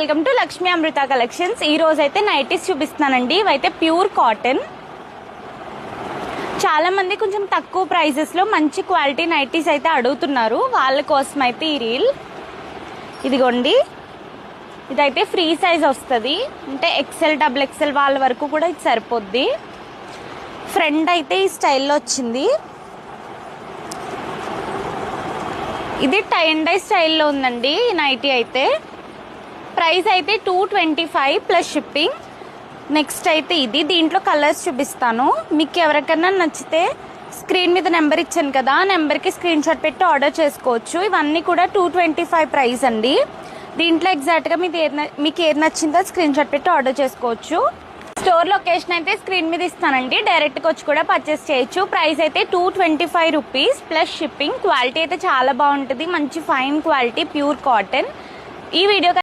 Welcome to Lakshmi Amrutha collections. ఈ రోజు అయితే నైటీస్ చూపిస్తున్నానండి. ఇవైతే ప్యూర్ కాటన్. చాలా మంది కొంచెం తక్కువ ప్రైజెస్ లో మంచి క్వాలిటీ నైటీస్ అయితే అడుగుతున్నారు. వాళ్ళ కోసం అయితే ఈ రీల్ ఇదిగోండి. ఇదైతే ఫ్రీ సైజ్ వస్తుంది, అంటే ఎక్సెల్ డబుల్ ఎక్సెల్ వాళ్ళ వరకు కూడా ఇది సరిపోద్ది. ఫ్రంట్ అయితే ఈ స్టైల్లో వచ్చింది. ఇది టై అండ్ డై స్టైల్లో ఉందండి ఈ నైటీ అయితే. ప్రైస్ అయితే 225 ప్లస్ షిప్పింగ్. నెక్స్ట్ అయితే ఇది, దీంట్లో కలర్స్ చూపిస్తాను. మీకు ఎవరికైనా నచ్చితే స్క్రీన్ మీద నెంబర్ ఇచ్చాను కదా, ఆ నెంబర్కి స్క్రీన్ షాట్ పెట్టి ఆర్డర్ చేసుకోవచ్చు. ఇవన్నీ కూడా 225 ప్రైస్ అండి. దీంట్లో ఎగ్జాక్ట్గా మీకు ఏది నచ్చిందో స్క్రీన్ షాట్ పెట్టి ఆర్డర్ చేసుకోవచ్చు. స్టోర్ లొకేషన్ అయితే స్క్రీన్ మీద ఇస్తానండి, డైరెక్ట్గా వచ్చి కూడా పర్చేస్ చేయొచ్చు. ప్రైస్ అయితే 225 రూపీస్ ప్లస్ షిప్పింగ్. క్వాలిటీ అయితే చాలా బాగుంటుంది, మంచి ఫైన్ క్వాలిటీ ప్యూర్ కాటన్. ఈ వీడియో